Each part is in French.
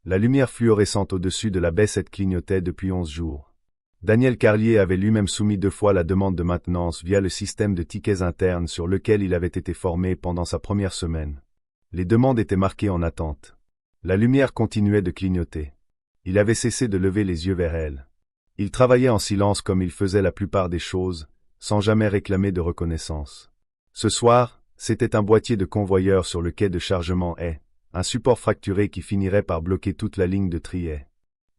La lumière fluorescente au-dessus de la baissette clignotait depuis 11 jours. Daniel Carlier avait lui-même soumis 2 fois la demande de maintenance via le système de tickets internes sur lequel il avait été formé pendant sa première semaine. Les demandes étaient marquées en attente. La lumière continuait de clignoter. Il avait cessé de lever les yeux vers elle. Il travaillait en silence comme il faisait la plupart des choses, sans jamais réclamer de reconnaissance. Ce soir, c'était un boîtier de convoyeur sur le quai de chargement est, un support fracturé qui finirait par bloquer toute la ligne de tri.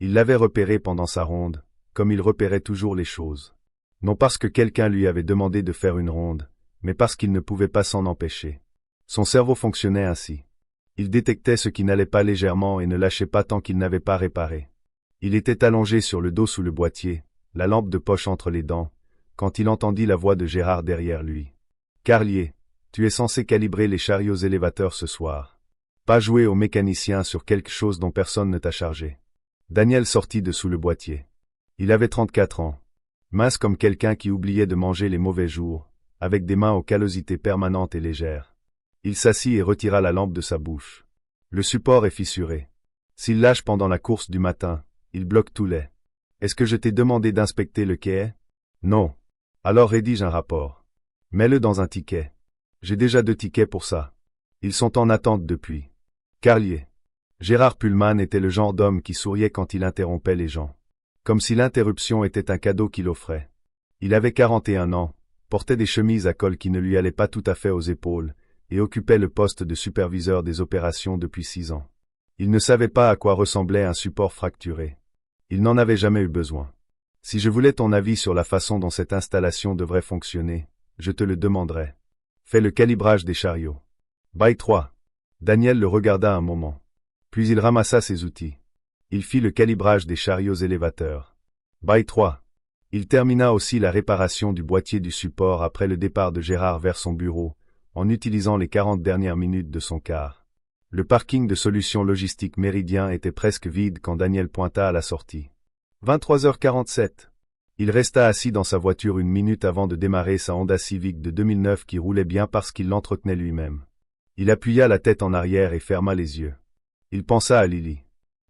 Il l'avait repéré pendant sa ronde, comme il repérait toujours les choses. Non parce que quelqu'un lui avait demandé de faire une ronde, mais parce qu'il ne pouvait pas s'en empêcher. Son cerveau fonctionnait ainsi. Il détectait ce qui n'allait pas légèrement et ne lâchait pas tant qu'il n'avait pas réparé. Il était allongé sur le dos sous le boîtier, la lampe de poche entre les dents, quand il entendit la voix de Gérard derrière lui. « Carlier, tu es censé calibrer les chariots élévateurs ce soir. Pas jouer au mécanicien sur quelque chose dont personne ne t'a chargé. » Daniel sortit de sous le boîtier. Il avait 34 ans. Mince comme quelqu'un qui oubliait de manger les mauvais jours, avec des mains aux callosités permanentes et légères. Il s'assit et retira la lampe de sa bouche. Le support est fissuré. S'il lâche pendant la course du matin, il bloque tout lait. Est-ce que je t'ai demandé d'inspecter le quai? Non. Alors rédige un rapport. Mets-le dans un ticket. J'ai déjà 2 tickets pour ça. Ils sont en attente depuis. Carlier. Gérard Pullman était le genre d'homme qui souriait quand il interrompait les gens. Comme si l'interruption était un cadeau qu'il offrait. Il avait 41 ans, portait des chemises à col qui ne lui allaient pas tout à fait aux épaules, et occupait le poste de superviseur des opérations depuis 6 ans. Il ne savait pas à quoi ressemblait un support fracturé. Il n'en avait jamais eu besoin. Si je voulais ton avis sur la façon dont cette installation devrait fonctionner, je te le demanderais. Fais le calibrage des chariots. Bail 3. Daniel le regarda un moment. Puis il ramassa ses outils. Il fit le calibrage des chariots élévateurs. Bail 3. Il termina aussi la réparation du boîtier du support après le départ de Gérard vers son bureau, en utilisant les 40 dernières minutes de son car. Le parking de Solutions Logistiques Méridien était presque vide quand Daniel pointa à la sortie. 23h47. Il resta assis dans sa voiture 1 minute avant de démarrer sa Honda Civic de 2009 qui roulait bien parce qu'il l'entretenait lui-même. Il appuya la tête en arrière et ferma les yeux. Il pensa à Lily.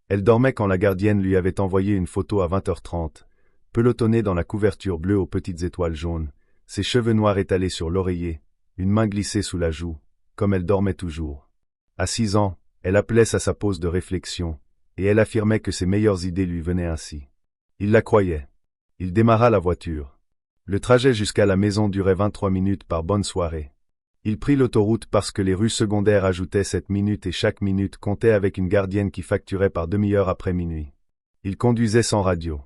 Elle dormait quand la gardienne lui avait envoyé une photo à 20h30, pelotonnée dans la couverture bleue aux petites étoiles jaunes, ses cheveux noirs étalés sur l'oreiller, une main glissée sous la joue, comme elle dormait toujours. À 6 ans, elle appelait ça sa pause de réflexion, et elle affirmait que ses meilleures idées lui venaient ainsi. Il la croyait. Il démarra la voiture. Le trajet jusqu'à la maison durait 23 minutes par bonne soirée. Il prit l'autoroute parce que les rues secondaires ajoutaient 7 minutes et chaque minute comptait avec une gardienne qui facturait par demi-heure après minuit. Il conduisait sans radio.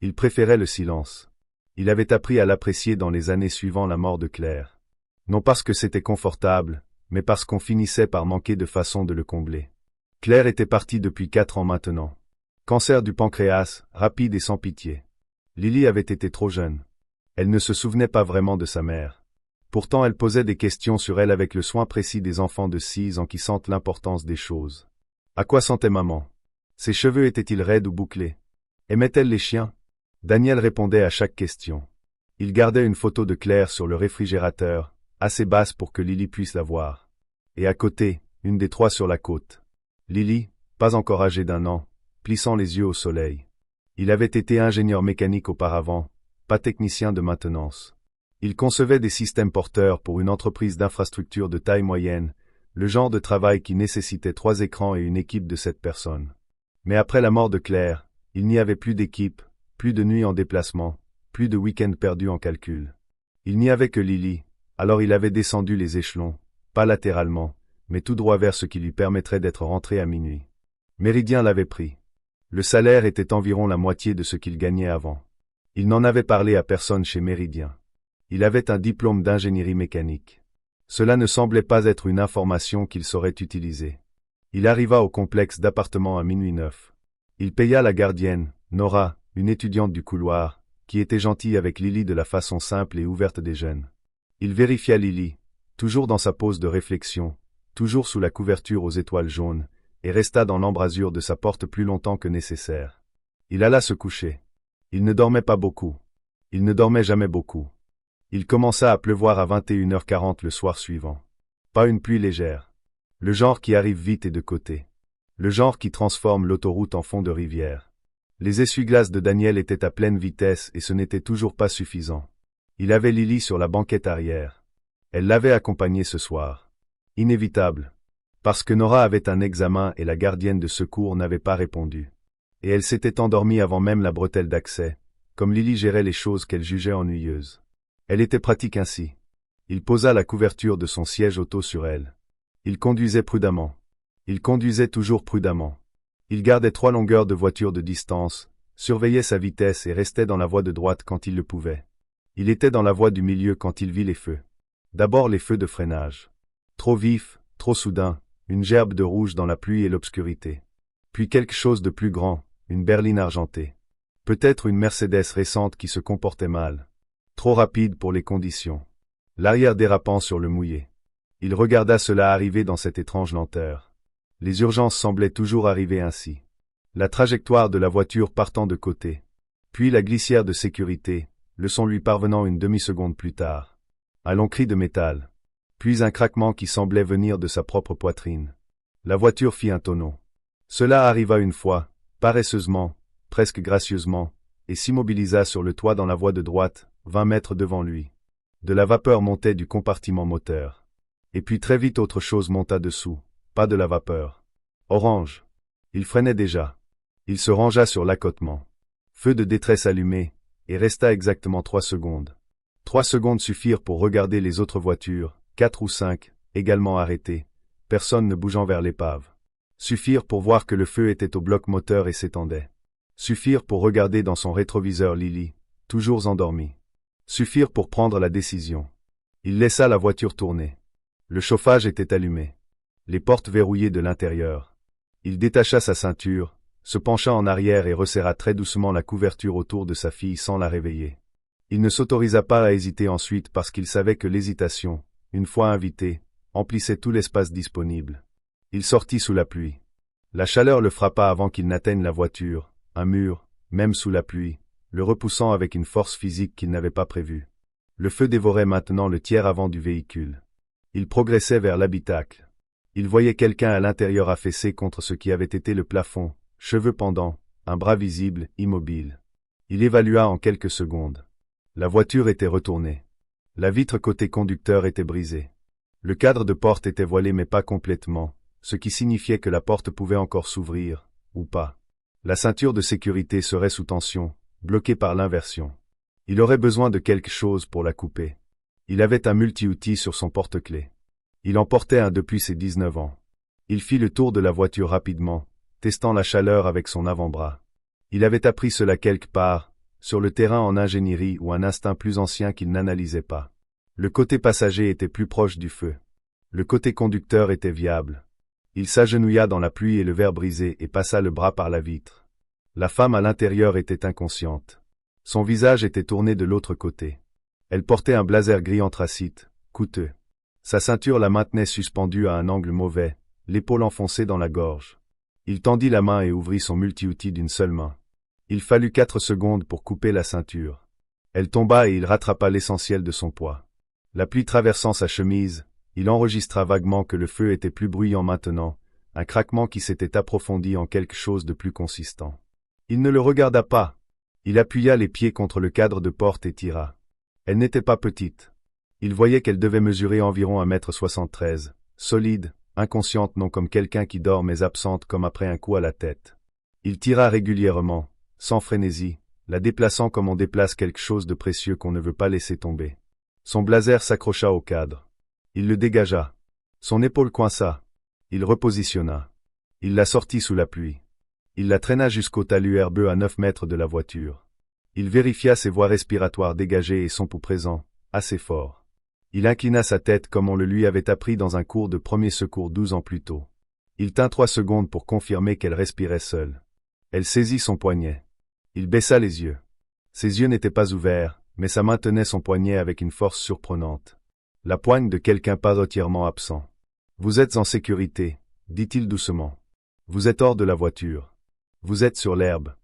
Il préférait le silence. Il avait appris à l'apprécier dans les années suivant la mort de Claire. Non parce que c'était confortable, mais parce qu'on finissait par manquer de façon de le combler. Claire était partie depuis 4 ans maintenant. Cancer du pancréas, rapide et sans pitié. Lily avait été trop jeune. Elle ne se souvenait pas vraiment de sa mère. Pourtant elle posait des questions sur elle avec le soin précis des enfants de 6 ans qui sentent l'importance des choses. À quoi sentait maman? Ses cheveux étaient-ils raides ou bouclés? Aimait-elle les chiens? Daniel répondait à chaque question. Il gardait une photo de Claire sur le réfrigérateur, assez basse pour que Lily puisse la voir. Et à côté, une des 3 sur la côte. Lily, pas encore âgée d'1 an, plissant les yeux au soleil. Il avait été ingénieur mécanique auparavant, pas technicien de maintenance. Il concevait des systèmes porteurs pour une entreprise d'infrastructure de taille moyenne, le genre de travail qui nécessitait 3 écrans et une équipe de 7 personnes. Mais après la mort de Claire, il n'y avait plus d'équipe, plus de nuits en déplacement, plus de week-ends perdus en calcul. Il n'y avait que Lily, alors il avait descendu les échelons, pas latéralement, mais tout droit vers ce qui lui permettrait d'être rentré à minuit. Méridien l'avait pris. Le salaire était environ la moitié de ce qu'il gagnait avant. Il n'en avait parlé à personne chez Méridien. Il avait un diplôme d'ingénierie mécanique. Cela ne semblait pas être une information qu'il saurait utiliser. Il arriva au complexe d'appartements à minuit 9. Il paya la gardienne, Nora, une étudiante du couloir, qui était gentille avec Lily de la façon simple et ouverte des jeunes. Il vérifia Lily, toujours dans sa pose de réflexion, toujours sous la couverture aux étoiles jaunes, et resta dans l'embrasure de sa porte plus longtemps que nécessaire. Il alla se coucher. Il ne dormait pas beaucoup. Il ne dormait jamais beaucoup. Il commença à pleuvoir à 21h40 le soir suivant. Pas une pluie légère. Le genre qui arrive vite et de côté. Le genre qui transforme l'autoroute en fond de rivière. Les essuie-glaces de Daniel étaient à pleine vitesse et ce n'était toujours pas suffisant. Il avait Lily sur la banquette arrière. Elle l'avait accompagné ce soir. Inévitable. Parce que Nora avait un examen et la gardienne de secours n'avait pas répondu. Et elle s'était endormie avant même la bretelle d'accès, comme Lily gérait les choses qu'elle jugeait ennuyeuses. Elle était pratique ainsi. Il posa la couverture de son siège auto sur elle. Il conduisait prudemment. Il conduisait toujours prudemment. Il gardait 3 longueurs de voiture de distance, surveillait sa vitesse et restait dans la voie de droite quand il le pouvait. Il était dans la voie du milieu quand il vit les feux. D'abord les feux de freinage. Trop vifs, trop soudains, une gerbe de rouge dans la pluie et l'obscurité. Puis quelque chose de plus grand, une berline argentée. Peut-être une Mercedes récente qui se comportait mal. Trop rapide pour les conditions. L'arrière dérapant sur le mouillé. Il regarda cela arriver dans cette étrange lenteur. Les urgences semblaient toujours arriver ainsi. La trajectoire de la voiture partant de côté. Puis la glissière de sécurité, le son lui parvenant une demi-seconde plus tard. Un long cri de métal. Puis un craquement qui semblait venir de sa propre poitrine. La voiture fit un tonneau. Cela arriva une fois, paresseusement, presque gracieusement, et s'immobilisa sur le toit dans la voie de droite, 20 mètres devant lui. De la vapeur montait du compartiment moteur. Et puis très vite autre chose monta dessous, pas de la vapeur. Orange. Il freinait déjà. Il se rangea sur l'accotement. Feu de détresse allumé, et resta exactement 3 secondes. 3 secondes suffirent pour regarder les autres voitures, 4 ou 5, également arrêtées, personne ne bougeant vers l'épave. Suffirent pour voir que le feu était au bloc moteur et s'étendait. Suffirent pour regarder dans son rétroviseur Lily, toujours endormie. Suffirent pour prendre la décision. Il laissa la voiture tourner. Le chauffage était allumé. Les portes verrouillées de l'intérieur. Il détacha sa ceinture, se pencha en arrière et resserra très doucement la couverture autour de sa fille sans la réveiller. Il ne s'autorisa pas à hésiter ensuite parce qu'il savait que l'hésitation, une fois invitée, emplissait tout l'espace disponible. Il sortit sous la pluie. La chaleur le frappa avant qu'il n'atteigne la voiture, un mur, même sous la pluie, le repoussant avec une force physique qu'il n'avait pas prévue. Le feu dévorait maintenant le tiers avant du véhicule. Il progressait vers l'habitacle. Il voyait quelqu'un à l'intérieur affaissé contre ce qui avait été le plafond, cheveux pendants, un bras visible, immobile. Il évalua en quelques secondes. La voiture était retournée. La vitre côté conducteur était brisée. Le cadre de porte était voilé mais pas complètement, ce qui signifiait que la porte pouvait encore s'ouvrir, ou pas. La ceinture de sécurité serait sous tension, bloquée par l'inversion. Il aurait besoin de quelque chose pour la couper. Il avait un multi-outil sur son porte-clés. Il en portait un depuis ses 19 ans. Il fit le tour de la voiture rapidement, testant la chaleur avec son avant-bras. Il avait appris cela quelque part, sur le terrain en ingénierie ou un instinct plus ancien qu'il n'analysait pas. Le côté passager était plus proche du feu. Le côté conducteur était viable. Il s'agenouilla dans la pluie et le verre brisé et passa le bras par la vitre. La femme à l'intérieur était inconsciente. Son visage était tourné de l'autre côté. Elle portait un blazer gris anthracite, coûteux. Sa ceinture la maintenait suspendue à un angle mauvais, l'épaule enfoncée dans la gorge. Il tendit la main et ouvrit son multi-outil d'une seule main. Il fallut 4 secondes pour couper la ceinture. Elle tomba et il rattrapa l'essentiel de son poids. La pluie traversant sa chemise, il enregistra vaguement que le feu était plus bruyant maintenant, un craquement qui s'était approfondi en quelque chose de plus consistant. Il ne le regarda pas. Il appuya les pieds contre le cadre de porte et tira. Elle n'était pas petite. Il voyait qu'elle devait mesurer environ 1,73 m, solide, inconsciente non comme quelqu'un qui dort mais absente comme après un coup à la tête. Il tira régulièrement, sans frénésie, la déplaçant comme on déplace quelque chose de précieux qu'on ne veut pas laisser tomber. Son blazer s'accrocha au cadre. Il le dégagea. Son épaule coinça. Il repositionna. Il la sortit sous la pluie. Il la traîna jusqu'au talus herbeux à 9 mètres de la voiture. Il vérifia ses voies respiratoires dégagées et son pouls présent, assez fort. Il inclina sa tête comme on le lui avait appris dans un cours de premier secours 12 ans plus tôt. Il tint 3 secondes pour confirmer qu'elle respirait seule. Elle saisit son poignet. Il baissa les yeux. Ses yeux n'étaient pas ouverts, mais sa main tenait son poignet avec une force surprenante. La poigne de quelqu'un pas entièrement absent. « Vous êtes en sécurité, » dit-il doucement. « Vous êtes hors de la voiture. Vous êtes sur l'herbe.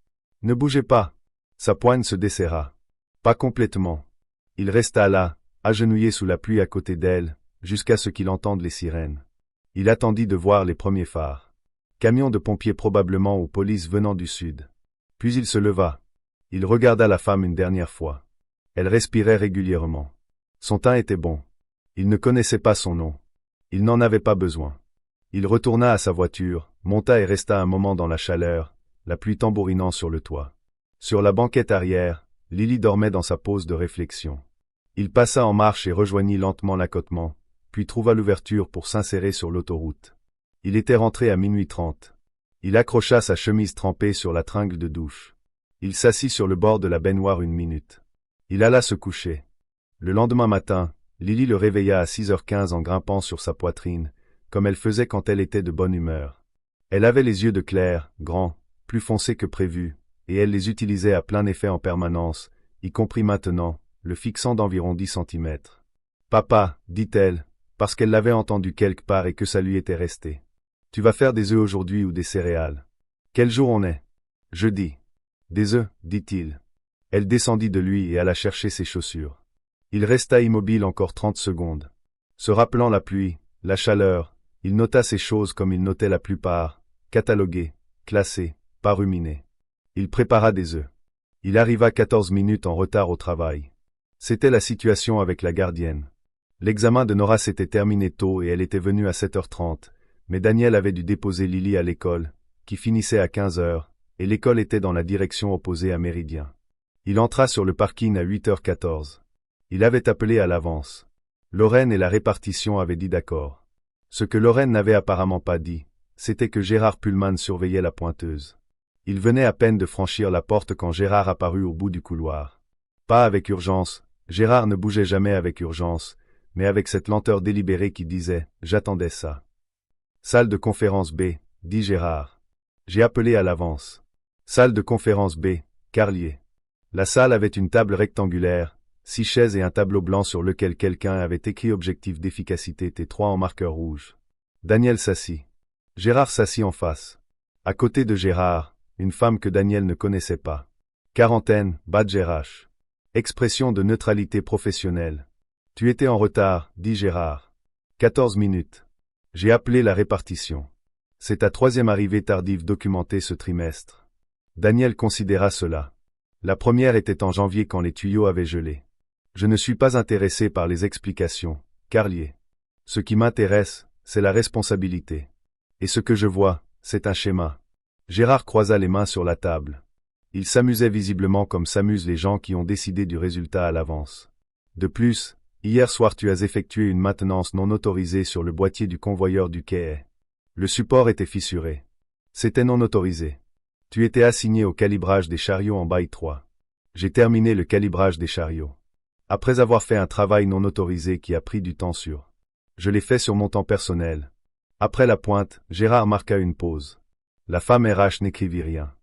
Ne bougez pas. » Sa poigne se desserra. Pas complètement. Il resta là, agenouillé sous la pluie à côté d'elle, jusqu'à ce qu'il entende les sirènes. Il attendit de voir les premiers phares. Camion de pompiers probablement ou police venant du sud. Puis il se leva. Il regarda la femme une dernière fois. Elle respirait régulièrement. Son teint était bon. Il ne connaissait pas son nom. Il n'en avait pas besoin. Il retourna à sa voiture, monta et resta un moment dans la chaleur, la pluie tambourinant sur le toit. Sur la banquette arrière, Lily dormait dans sa pose de réflexion. Il passa en marche et rejoignit lentement l'accotement, puis trouva l'ouverture pour s'insérer sur l'autoroute. Il était rentré à 00h30. Il accrocha sa chemise trempée sur la tringle de douche. Il s'assit sur le bord de la baignoire une minute. Il alla se coucher. Le lendemain matin, Lily le réveilla à 6h15 en grimpant sur sa poitrine, comme elle faisait quand elle était de bonne humeur. Elle avait les yeux de Claire, grands, plus foncés que prévu, et elle les utilisait à plein effet en permanence, y compris maintenant, le fixant d'environ 10 centimètres. « Papa, dit-elle, parce qu'elle l'avait entendu quelque part et que ça lui était resté. Tu vas faire des œufs aujourd'hui ou des céréales. Quel jour on est? Jeudi. Des œufs, dit-il. Elle descendit de lui et alla chercher ses chaussures. Il resta immobile encore 30 secondes. Se rappelant la pluie, la chaleur, il nota ces choses comme il notait la plupart, cataloguées, classées, pas ruminées. Il prépara des œufs. Il arriva 14 minutes en retard au travail. C'était la situation avec la gardienne. L'examen de Nora s'était terminé tôt et elle était venue à 7h30, mais Daniel avait dû déposer Lily à l'école, qui finissait à 15h, et l'école était dans la direction opposée à Méridien. Il entra sur le parking à 8h14. Il avait appelé à l'avance. Lorraine et la répartition avaient dit d'accord. Ce que Lorraine n'avait apparemment pas dit, c'était que Gérard Pullman surveillait la pointeuse. Il venait à peine de franchir la porte quand Gérard apparut au bout du couloir. Pas avec urgence, Gérard ne bougeait jamais avec urgence, mais avec cette lenteur délibérée qui disait « J'attendais ça ». Salle de conférence B, dit Gérard. J'ai appelé à l'avance. Salle de conférence B, Carlier. La salle avait une table rectangulaire, 6 chaises et un tableau blanc sur lequel quelqu'un avait écrit objectif d'efficacité T3 en marqueur rouge. Daniel s'assit. Gérard s'assit en face. À côté de Gérard, une femme que Daniel ne connaissait pas. Quarantaine, badge RH. Expression de neutralité professionnelle. Tu étais en retard, dit Gérard. 14 minutes. J'ai appelé la répartition. C'est ta 3e arrivée tardive documentée ce trimestre. Daniel considéra cela. La première était en janvier quand les tuyaux avaient gelé. Je ne suis pas intéressé par les explications, Carlier. Ce qui m'intéresse, c'est la responsabilité. Et ce que je vois, c'est un schéma. Gérard croisa les mains sur la table. Il s'amusait visiblement comme s'amusent les gens qui ont décidé du résultat à l'avance. De plus, hier soir tu as effectué une maintenance non autorisée sur le boîtier du convoyeur du quai. Le support était fissuré. C'était non autorisé. Tu étais assigné au calibrage des chariots en bail 3. J'ai terminé le calibrage des chariots. Après avoir fait un travail non autorisé qui a pris du temps sur. Je l'ai fait sur mon temps personnel. Après la pointe, Gérard marqua une pause. La femme RH n'écrivit rien.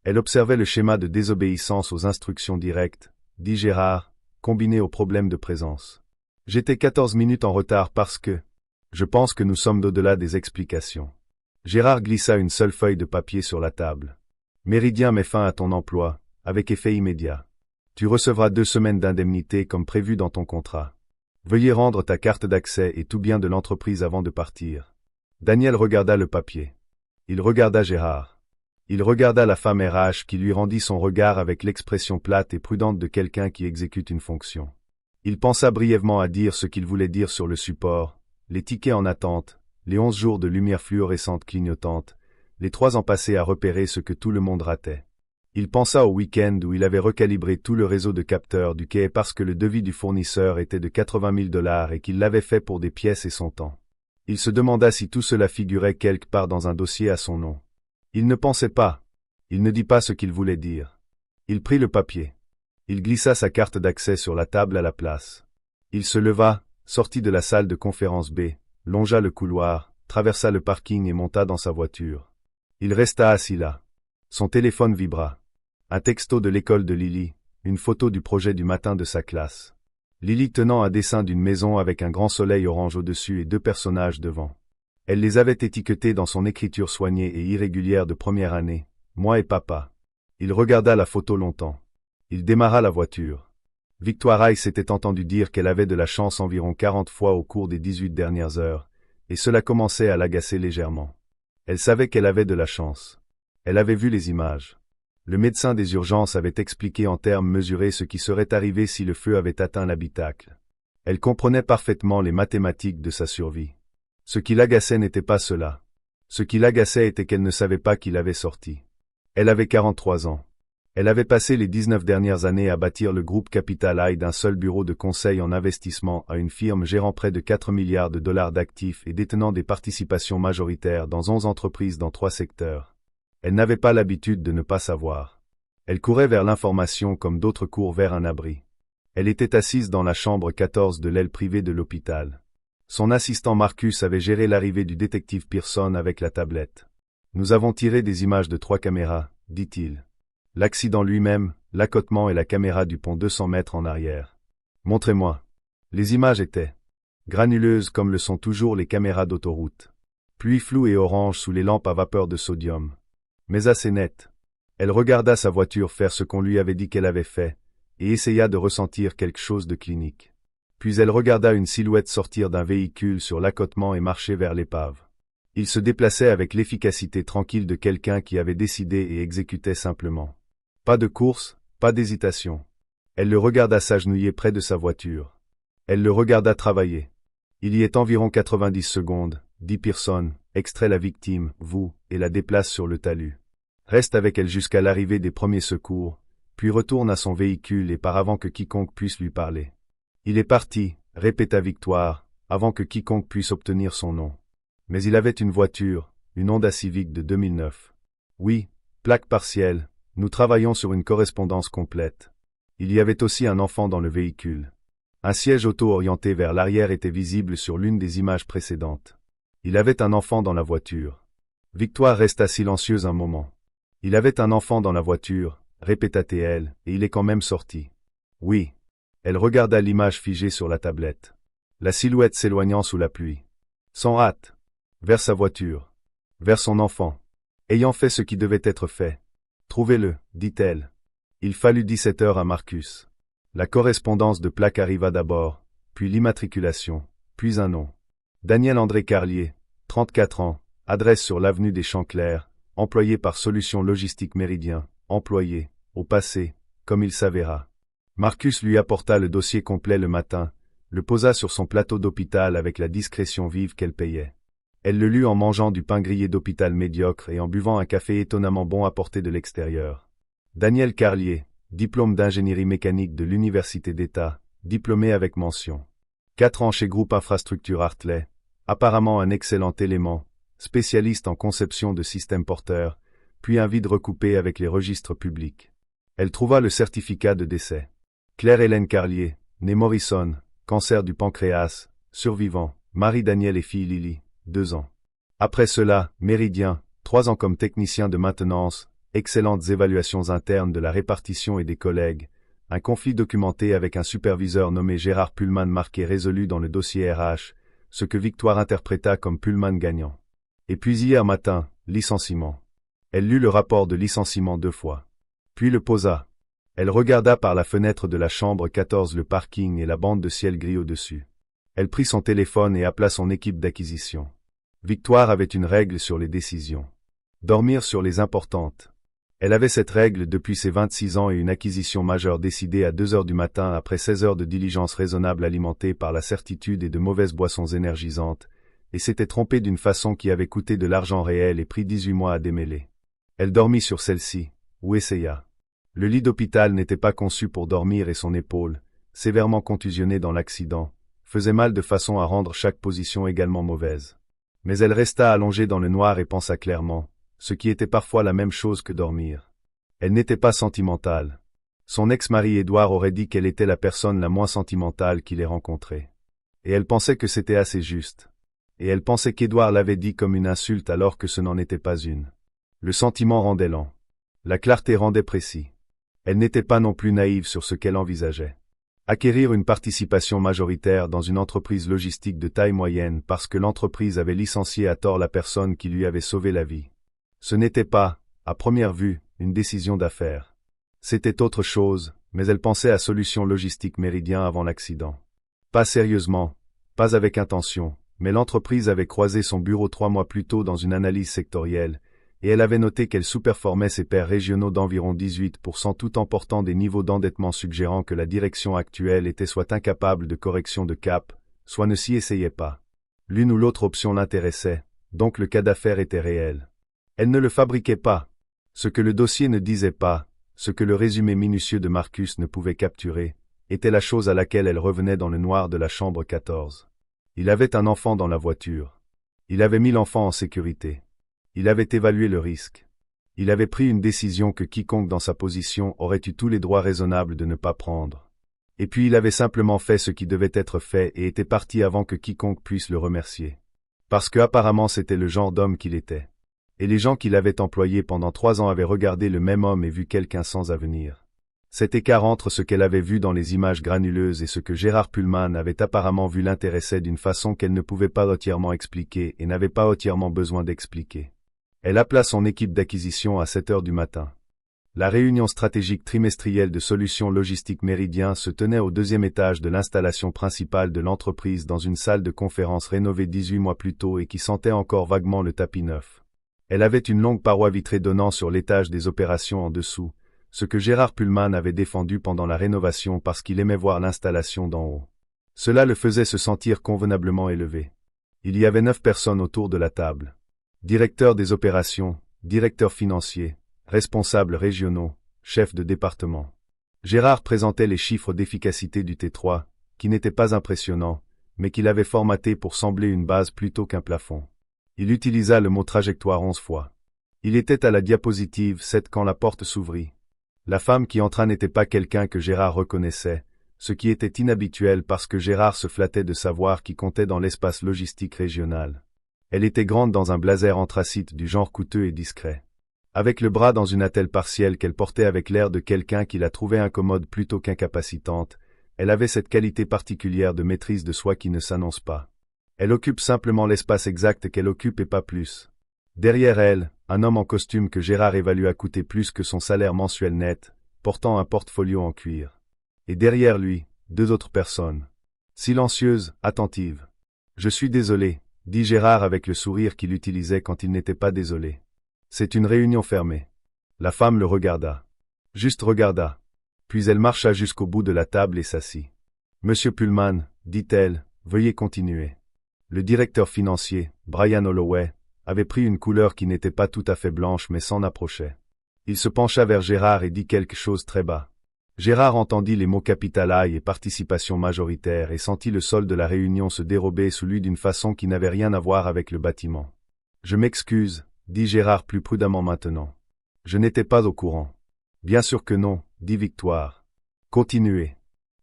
Elle observait le schéma de désobéissance aux instructions directes, dit Gérard, combiné au problème de présence. J'étais 14 minutes en retard parce que... Je pense que nous sommes au-delà des explications. Gérard glissa une seule feuille de papier sur la table. Méridien met fin à ton emploi, avec effet immédiat. Tu recevras 2 semaines d'indemnité comme prévu dans ton contrat. Veuillez rendre ta carte d'accès et tout bien de l'entreprise avant de partir. Daniel regarda le papier. Il regarda Gérard. Il regarda la femme RH qui lui rendit son regard avec l'expression plate et prudente de quelqu'un qui exécute une fonction. Il pensa brièvement à dire ce qu'il voulait dire sur le support, les tickets en attente, les 11 jours de lumière fluorescente clignotante, les 3 ans passés à repérer ce que tout le monde ratait. Il pensa au week-end où il avait recalibré tout le réseau de capteurs du quai parce que le devis du fournisseur était de 80 000 $ et qu'il l'avait fait pour des pièces et son temps. Il se demanda si tout cela figurait quelque part dans un dossier à son nom. Il ne pensait pas. Il ne dit pas ce qu'il voulait dire. Il prit le papier. Il glissa sa carte d'accès sur la table à la place. Il se leva, sortit de la salle de conférence B, longea le couloir, traversa le parking et monta dans sa voiture. Il resta assis là. Son téléphone vibra. Un texto de l'école de Lily, une photo du projet du matin de sa classe. Lily tenant un dessin d'une maison avec un grand soleil orange au-dessus et 2 personnages devant. Elle les avait étiquetés dans son écriture soignée et irrégulière de première année, moi et papa. Il regarda la photo longtemps. Il démarra la voiture. Victoire High s'était entendu dire qu'elle avait de la chance environ 40 fois au cours des 18 dernières heures, et cela commençait à l'agacer légèrement. Elle savait qu'elle avait de la chance. Elle avait vu les images. Le médecin des urgences avait expliqué en termes mesurés ce qui serait arrivé si le feu avait atteint l'habitacle. Elle comprenait parfaitement les mathématiques de sa survie. Ce qui l'agaçait n'était pas cela. Ce qui l'agaçait était qu'elle ne savait pas qu'il avait sorti. Elle avait 43 ans. Elle avait passé les 19 dernières années à bâtir le groupe Capital I d'un seul bureau de conseil en investissement à une firme gérant près de 4 milliards de dollars d'actifs et détenant des participations majoritaires dans 11 entreprises dans 3 secteurs. Elle n'avait pas l'habitude de ne pas savoir. Elle courait vers l'information comme d'autres courent vers un abri. Elle était assise dans la chambre 14 de l'aile privée de l'hôpital. Son assistant Marcus avait géré l'arrivée du détective Pearson avec la tablette. « Nous avons tiré des images de 3 caméras, dit-il. L'accident lui-même, l'accotement et la caméra du pont 200 mètres en arrière. Montrez-moi. » Les images étaient granuleuses comme le sont toujours les caméras d'autoroute. Puis floues et orange sous les lampes à vapeur de sodium. Mais assez nettes. Elle regarda sa voiture faire ce qu'on lui avait dit qu'elle avait fait, et essaya de ressentir quelque chose de clinique. Puis elle regarda une silhouette sortir d'un véhicule sur l'accotement et marcher vers l'épave. Il se déplaçait avec l'efficacité tranquille de quelqu'un qui avait décidé et exécutait simplement. Pas de course, pas d'hésitation. Elle le regarda s'agenouiller près de sa voiture. Elle le regarda travailler. Il y est environ 90 secondes, dit Pearson, extrait la victime, vous, et la déplace sur le talus. Reste avec elle jusqu'à l'arrivée des premiers secours, puis retourne à son véhicule et part avant que quiconque puisse lui parler. Il est parti, répéta Victoire, avant que quiconque puisse obtenir son nom. Mais il avait une voiture, une Honda Civic de 2009. Oui, plaque partielle, nous travaillons sur une correspondance complète. Il y avait aussi un enfant dans le véhicule. Un siège auto orienté vers l'arrière était visible sur l'une des images précédentes. Il avait un enfant dans la voiture. Victoire resta silencieuse un moment. Il avait un enfant dans la voiture, répéta-t-elle, et il est quand même sorti. Oui. Elle regarda l'image figée sur la tablette. La silhouette s'éloignant sous la pluie. Sans hâte. Vers sa voiture. Vers son enfant. Ayant fait ce qui devait être fait. Trouvez-le, dit-elle. Il fallut 17 heures à Marcus. La correspondance de plaque arriva d'abord, puis l'immatriculation, puis un nom. Daniel André Carlier, 34 ans, adresse sur l'avenue des Champs Clairs, employé par Solutions Logistiques Méridien, employé, au passé, comme il s'avéra. Marcus lui apporta le dossier complet le matin, le posa sur son plateau d'hôpital avec la discrétion vive qu'elle payait. Elle le lut en mangeant du pain grillé d'hôpital médiocre et en buvant un café étonnamment bon apporté de l'extérieur. Daniel Carlier, diplôme d'ingénierie mécanique de l'Université d'État, diplômé avec mention. 4 ans chez Groupe Infrastructure Hartley, apparemment un excellent élément, spécialiste en conception de systèmes porteurs, puis un vide recoupé avec les registres publics. Elle trouva le certificat de décès. Claire-Hélène Carlier, née Morrison, cancer du pancréas, survivant, mari Daniel et fille Lily, 2 ans. Après cela, Méridien, 3 ans comme technicien de maintenance, excellentes évaluations internes de la répartition et des collègues, un conflit documenté avec un superviseur nommé Gérard Pullman marqué résolu dans le dossier RH, ce que Victoire interpréta comme Pullman gagnant. Et puis hier matin, licenciement. Elle lut le rapport de licenciement 2 fois. Puis le posa. Elle regarda par la fenêtre de la chambre 14 le parking et la bande de ciel gris au-dessus. Elle prit son téléphone et appela son équipe d'acquisition. Victoire avait une règle sur les décisions. Dormir sur les importantes. Elle avait cette règle depuis ses 26 ans et une acquisition majeure décidée à 2 heures du matin après 16 heures de diligence raisonnable alimentée par la certitude et de mauvaises boissons énergisantes, et s'était trompée d'une façon qui avait coûté de l'argent réel et pris 18 mois à démêler. Elle dormit sur celle-ci, ou essaya. Le lit d'hôpital n'était pas conçu pour dormir et son épaule, sévèrement contusionnée dans l'accident, faisait mal de façon à rendre chaque position également mauvaise. Mais elle resta allongée dans le noir et pensa clairement, ce qui était parfois la même chose que dormir. Elle n'était pas sentimentale. Son ex-mari Édouard aurait dit qu'elle était la personne la moins sentimentale qu'il ait rencontrée. Et elle pensait que c'était assez juste. Et elle pensait qu'Édouard l'avait dit comme une insulte alors que ce n'en était pas une. Le sentiment rendait lent. La clarté rendait précis. Elle n'était pas non plus naïve sur ce qu'elle envisageait. Acquérir une participation majoritaire dans une entreprise logistique de taille moyenne parce que l'entreprise avait licencié à tort la personne qui lui avait sauvé la vie. Ce n'était pas, à première vue, une décision d'affaires. C'était autre chose, mais elle pensait à Solutions Logistiques Méridien avant l'accident. Pas sérieusement, pas avec intention, Mais l'entreprise avait croisé son bureau 3 mois plus tôt dans une analyse sectorielle, et elle avait noté qu'elle sous-performait ses pairs régionaux d'environ 18% tout en portant des niveaux d'endettement suggérant que la direction actuelle était soit incapable de correction de cap, soit ne s'y essayait pas. L'une ou l'autre option l'intéressait, donc le cas d'affaires était réel. Elle ne le fabriquait pas. Ce que le dossier ne disait pas, ce que le résumé minutieux de Marcus ne pouvait capturer, était la chose à laquelle elle revenait dans le noir de la chambre 14. Il avait un enfant dans la voiture. Il avait mis l'enfant en sécurité. Il avait évalué le risque. Il avait pris une décision que quiconque dans sa position aurait eu tous les droits raisonnables de ne pas prendre. Et puis il avait simplement fait ce qui devait être fait et était parti avant que quiconque puisse le remercier. Parce que apparemment c'était le genre d'homme qu'il était. Et les gens qui l'avaient employé pendant 3 ans avaient regardé le même homme et vu quelqu'un sans avenir. Cet écart entre ce qu'elle avait vu dans les images granuleuses et ce que Gérard Pullman avait apparemment vu l'intéressait d'une façon qu'elle ne pouvait pas entièrement expliquer et n'avait pas entièrement besoin d'expliquer. Elle appela son équipe d'acquisition à 7 heures du matin. La réunion stratégique trimestrielle de Solutions Logistiques Méridien se tenait au 2e étage de l'installation principale de l'entreprise dans une salle de conférence rénovée 18 mois plus tôt et qui sentait encore vaguement le tapis neuf. Elle avait une longue paroi vitrée donnant sur l'étage des opérations en dessous, ce que Gérard Pullman avait défendu pendant la rénovation parce qu'il aimait voir l'installation d'en haut. Cela le faisait se sentir convenablement élevé. Il y avait 9 personnes autour de la table. Directeurs des opérations, directeurs financiers, responsables régionaux, chefs de département. Gérard présentait les chiffres d'efficacité du T3, qui n'étaient pas impressionnants, mais qu'il avait formaté pour sembler une base plutôt qu'un plafond. Il utilisa le mot trajectoire 11 fois. Il était à la diapositive 7 quand la porte s'ouvrit. La femme qui entra n'était pas quelqu'un que Gérard reconnaissait, ce qui était inhabituel parce que Gérard se flattait de savoir qui comptait dans l'espace logistique régional. Elle était grande dans un blazer anthracite du genre coûteux et discret. Avec le bras dans une attelle partielle qu'elle portait avec l'air de quelqu'un qui la trouvait incommode plutôt qu'incapacitante, elle avait cette qualité particulière de maîtrise de soi qui ne s'annonce pas. Elle occupe simplement l'espace exact qu'elle occupe et pas plus. Derrière elle, un homme en costume que Gérard évalue à coûter plus que son salaire mensuel net, portant un portfolio en cuir. Et derrière lui, 2 autres personnes. Silencieuses, attentives. « Je suis désolé », dit Gérard avec le sourire qu'il utilisait quand il n'était pas désolé. « C'est une réunion fermée. » La femme le regarda. Juste regarda. Puis elle marcha jusqu'au bout de la table et s'assit. « Monsieur Pullman, dit-elle, veuillez continuer. » Le directeur financier, Brian Holloway, avait pris une couleur qui n'était pas tout à fait blanche mais s'en approchait. Il se pencha vers Gérard et dit quelque chose très bas. Gérard entendit les mots capital I et participation majoritaire et sentit le sol de la réunion se dérober sous lui d'une façon qui n'avait rien à voir avec le bâtiment. « Je m'excuse, » dit Gérard plus prudemment maintenant. « Je n'étais pas au courant. »« Bien sûr que non, » dit Victoire. « Continuez. »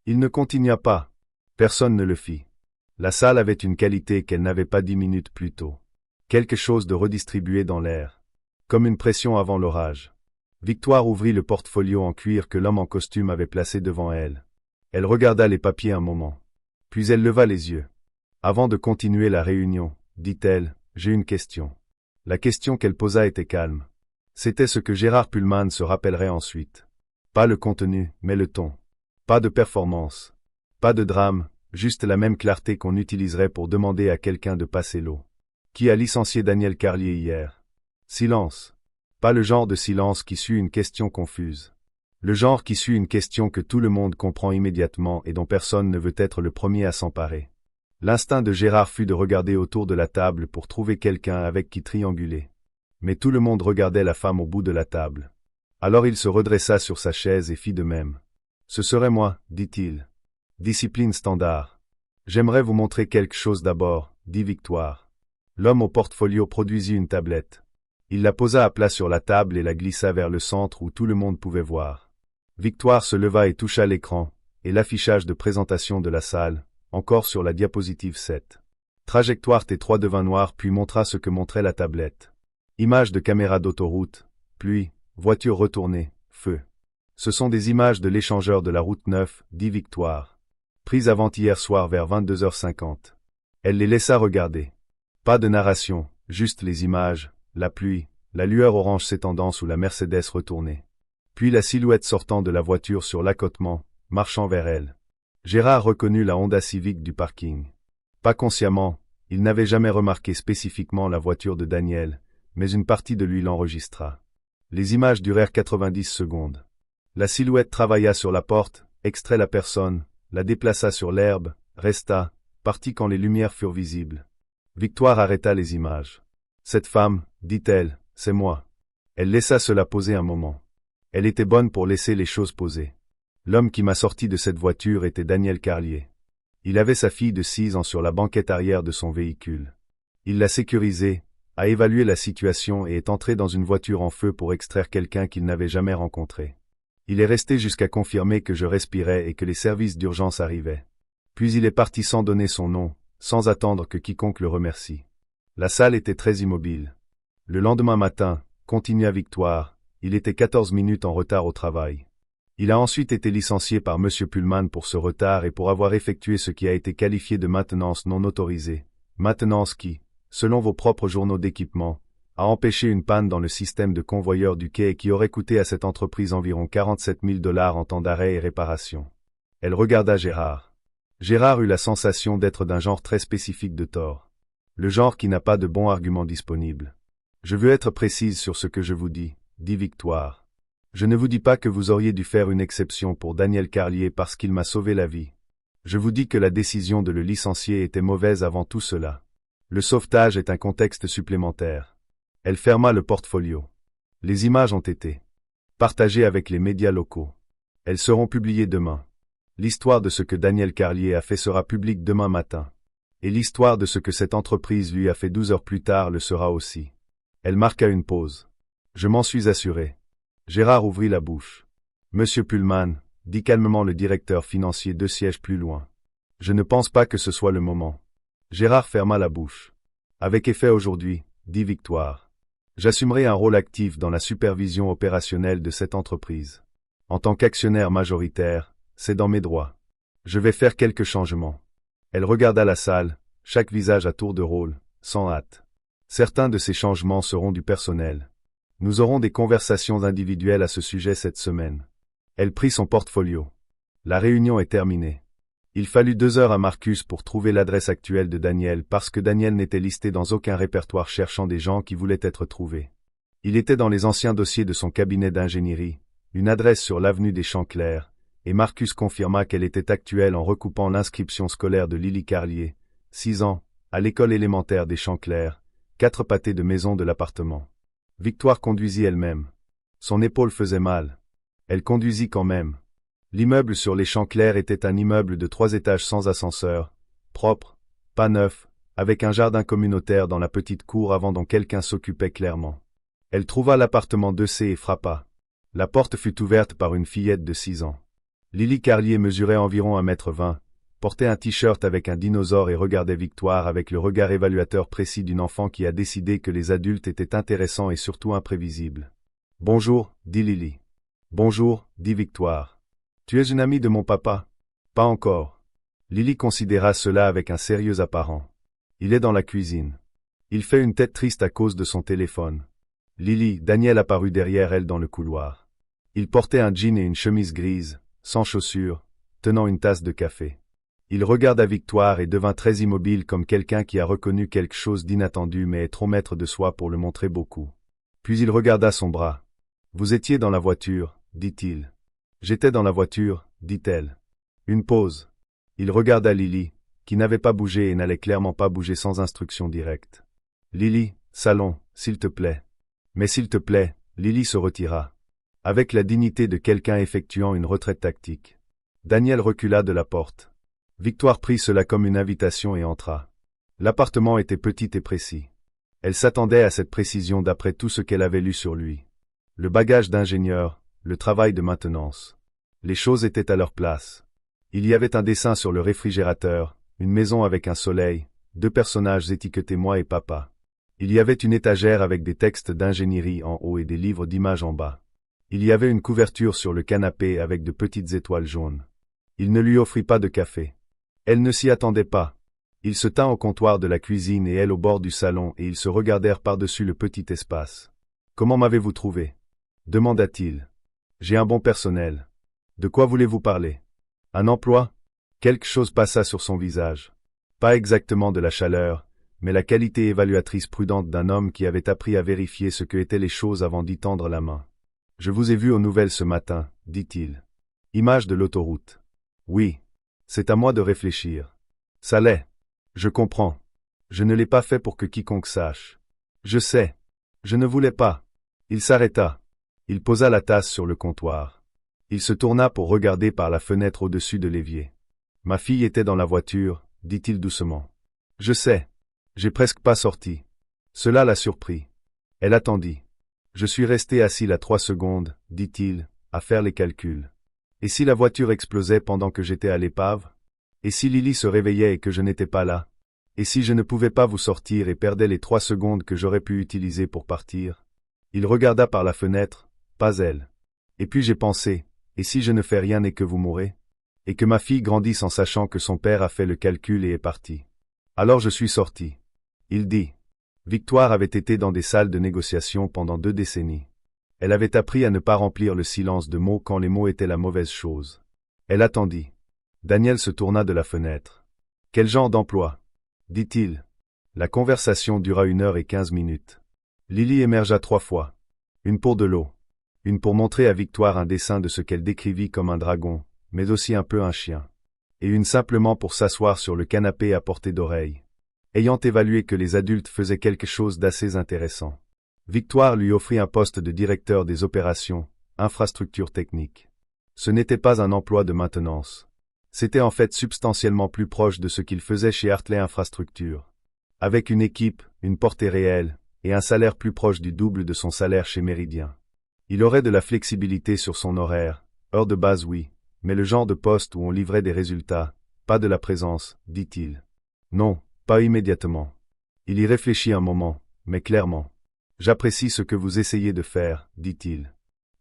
Il ne continua pas. Personne ne le fit. La salle avait une qualité qu'elle n'avait pas 10 minutes plus tôt. Quelque chose de redistribué dans l'air. Comme une pression avant l'orage. Victoire ouvrit le portfolio en cuir que l'homme en costume avait placé devant elle. Elle regarda les papiers un moment. Puis elle leva les yeux. Avant de continuer la réunion, dit-elle, j'ai une question. La question qu'elle posa était calme. C'était ce que Gérard Pullman se rappellerait ensuite. Pas le contenu, mais le ton. Pas de performance. Pas de drame, juste la même clarté qu'on utiliserait pour demander à quelqu'un de passer l'eau. Qui a licencié Daniel Carlier hier? Silence. Pas le genre de silence qui suit une question confuse. Le genre qui suit une question que tout le monde comprend immédiatement et dont personne ne veut être le premier à s'emparer. L'instinct de Gérard fut de regarder autour de la table pour trouver quelqu'un avec qui trianguler. Mais tout le monde regardait la femme au bout de la table. Alors il se redressa sur sa chaise et fit de même. Ce serait moi, dit-il. Discipline standard. J'aimerais vous montrer quelque chose d'abord, dit Victoire. L'homme au portfolio produisit une tablette. Il la posa à plat sur la table et la glissa vers le centre où tout le monde pouvait voir. Victoire se leva et toucha l'écran, et l'affichage de présentation de la salle, encore sur la diapositive 7. Trajectoire T3 devint noir puis montra ce que montrait la tablette. Images de caméras d'autoroute, pluie, voiture retournée, feu. Ce sont des images de l'échangeur de la route 9, dit Victoire. Prises avant-hier soir vers 22h50. Elle les laissa regarder. Pas de narration, juste les images, la pluie, la lueur orange s'étendant sous la Mercedes retournée. Puis la silhouette sortant de la voiture sur l'accotement, marchant vers elle. Gérard reconnut la Honda Civic du parking. Pas consciemment, Il n'avait jamais remarqué spécifiquement la voiture de Daniel, mais une partie de lui l'enregistra. Les images durèrent 90 secondes. La silhouette travailla sur la porte, extrait la personne, la déplaça sur l'herbe, resta, partit quand les lumières furent visibles. Victoire arrêta les images. Cette femme, dit-elle, c'est moi. Elle laissa cela poser un moment. Elle était bonne pour laisser les choses poser. L'homme qui m'a sorti de cette voiture était Daniel Carlier. Il avait sa fille de 6 ans sur la banquette arrière de son véhicule. Il l'a sécurisée, a évalué la situation et est entré dans une voiture en feu pour extraire quelqu'un qu'il n'avait jamais rencontré. Il est resté jusqu'à confirmer que je respirais et que les services d'urgence arrivaient. Puis il est parti sans donner son nom, sans attendre que quiconque le remercie. La salle était très immobile. Le lendemain matin, continua Victoire, il était 14 minutes en retard au travail. Il a ensuite été licencié par M. Pullman pour ce retard et pour avoir effectué ce qui a été qualifié de maintenance non autorisée, maintenance qui, selon vos propres journaux d'équipement, a empêché une panne dans le système de convoyeur du quai et qui aurait coûté à cette entreprise environ 47 000 $ en temps d'arrêt et réparation. Elle regarda Gérard. Gérard eut la sensation d'être d'un genre très spécifique de tort. Le genre qui n'a pas de bons arguments disponibles. Je veux être précise sur ce que je vous dis, dit Victoire. Je ne vous dis pas que vous auriez dû faire une exception pour Daniel Carlier parce qu'il m'a sauvé la vie. Je vous dis que la décision de le licencier était mauvaise avant tout cela. Le sauvetage est un contexte supplémentaire. Elle ferma le portfolio. Les images ont été partagées avec les médias locaux. Elles seront publiées demain. L'histoire de ce que Daniel Carlier a fait sera publique demain matin. Et l'histoire de ce que cette entreprise lui a fait 12 heures plus tard le sera aussi. Elle marqua une pause. Je m'en suis assuré. Gérard ouvrit la bouche. Monsieur Pullman, dit calmement le directeur financier 2 sièges plus loin. Je ne pense pas que ce soit le moment. Gérard ferma la bouche. Avec effet aujourd'hui, dit Victoire. J'assumerai un rôle actif dans la supervision opérationnelle de cette entreprise. En tant qu'actionnaire majoritaire, c'est dans mes droits. Je vais faire quelques changements. Elle regarda la salle, chaque visage à tour de rôle, sans hâte. Certains de ces changements seront du personnel. Nous aurons des conversations individuelles à ce sujet cette semaine. Elle prit son portfolio. La réunion est terminée. Il fallut 2 heures à Marcus pour trouver l'adresse actuelle de Daniel parce que Daniel n'était listé dans aucun répertoire cherchant des gens qui voulaient être trouvés. Il était dans les anciens dossiers de son cabinet d'ingénierie, une adresse sur l'avenue des Champs Clairs, et Marcus confirma qu'elle était actuelle en recoupant l'inscription scolaire de Lily Carlier, 6 ans, à l'école élémentaire des Champs Clairs, 4 pâtés de maison de l'appartement. Victoire conduisit elle-même. Son épaule faisait mal. Elle conduisit quand même. L'immeuble sur les Champs Clairs était un immeuble de 3 étages sans ascenseur, propre, pas neuf, avec un jardin communautaire dans la petite cour avant dont quelqu'un s'occupait clairement. Elle trouva l'appartement 2C et frappa. La porte fut ouverte par une fillette de 6 ans. Lily Carlier mesurait environ 1,20 m, portait un t-shirt avec un dinosaure et regardait Victoire avec le regard évaluateur précis d'une enfant qui a décidé que les adultes étaient intéressants et surtout imprévisibles. « Bonjour, dit Lily. »« Bonjour, dit Victoire. »« Tu es une amie de mon papa ?»« Pas encore. » Lily considéra cela avec un sérieux apparent. « Il est dans la cuisine. Il fait une tête triste à cause de son téléphone. » Lily, Daniel apparut derrière elle dans le couloir. Il portait un jean et une chemise grise, sans chaussures, tenant une tasse de café. Il regarda Victoire et devint très immobile comme quelqu'un qui a reconnu quelque chose d'inattendu mais est trop maître de soi pour le montrer beaucoup. Puis il regarda son bras. « Vous étiez dans la voiture, dit-il. »« J'étais dans la voiture, dit-elle. » Une pause. Il regarda Lily, qui n'avait pas bougé et n'allait clairement pas bouger sans instruction directe. « Lily, salon, s'il te plaît. » Mais s'il te plaît, Lily se retira. Avec la dignité de quelqu'un effectuant une retraite tactique. Daniel recula de la porte. Victoire prit cela comme une invitation et entra. L'appartement était petit et précis. Elle s'attendait à cette précision d'après tout ce qu'elle avait lu sur lui. Le bagage d'ingénieur, le travail de maintenance. Les choses étaient à leur place. Il y avait un dessin sur le réfrigérateur, une maison avec un soleil, 2 personnages étiquetés moi et papa. Il y avait une étagère avec des textes d'ingénierie en haut et des livres d'images en bas. Il y avait une couverture sur le canapé avec de petites étoiles jaunes. Il ne lui offrit pas de café. Elle ne s'y attendait pas. Il se tint au comptoir de la cuisine et elle au bord du salon et ils se regardèrent par-dessus le petit espace. « Comment m'avez-vous trouvé » demanda-t-il. « J'ai un bon personnel. »« De quoi voulez-vous parler ?»« Un emploi ?» Quelque chose passa sur son visage. Pas exactement de la chaleur, mais la qualité évaluatrice prudente d'un homme qui avait appris à vérifier ce que étaient les choses avant d'y tendre la main. « Je vous ai vu aux nouvelles ce matin, dit-il. Image de l'autoroute. Oui. C'est à moi de réfléchir. Ça l'est. Je comprends. Je ne l'ai pas fait pour que quiconque sache. Je sais. Je ne voulais pas. » Il s'arrêta. Il posa la tasse sur le comptoir. Il se tourna pour regarder par la fenêtre au-dessus de l'évier. « Ma fille était dans la voiture, dit-il doucement. Je sais. J'ai presque pas sorti. Cela l'a surpris. Elle attendit. Je suis resté assis là 3 secondes, dit-il, à faire les calculs. Et si la voiture explosait pendant que j'étais à l'épave? Et si Lily se réveillait et que je n'étais pas là? Et si je ne pouvais pas vous sortir et perdais les 3 secondes que j'aurais pu utiliser pour partir? Il regarda par la fenêtre, pas elle. Et puis j'ai pensé, et si je ne fais rien et que vous mourrez? Et que ma fille grandisse en sachant que son père a fait le calcul et est parti. Alors je suis sorti. Il dit. Victoire avait été dans des salles de négociation pendant 2 décennies. Elle avait appris à ne pas remplir le silence de mots quand les mots étaient la mauvaise chose. Elle attendit. Daniel se tourna de la fenêtre. Quel genre d'emploi? Dit-il. La conversation dura 1h15. Lily émergea 3 fois. Une pour de l'eau. Une pour montrer à Victoire un dessin de ce qu'elle décrivit comme un dragon, mais aussi un peu un chien. Et une simplement pour s'asseoir sur le canapé à portée d'oreille. Ayant évalué que les adultes faisaient quelque chose d'assez intéressant. Victoire lui offrit un poste de directeur des opérations, infrastructure technique. Ce n'était pas un emploi de maintenance. C'était en fait substantiellement plus proche de ce qu'il faisait chez Hartley Infrastructure. Avec une équipe, une portée réelle, et un salaire plus proche du double de son salaire chez Méridien. Il aurait de la flexibilité sur son horaire, heure de base oui, mais le genre de poste où on livrait des résultats, pas de la présence, dit-il. Non, pas immédiatement. Il y réfléchit un moment, mais clairement. J'apprécie ce que vous essayez de faire, dit-il.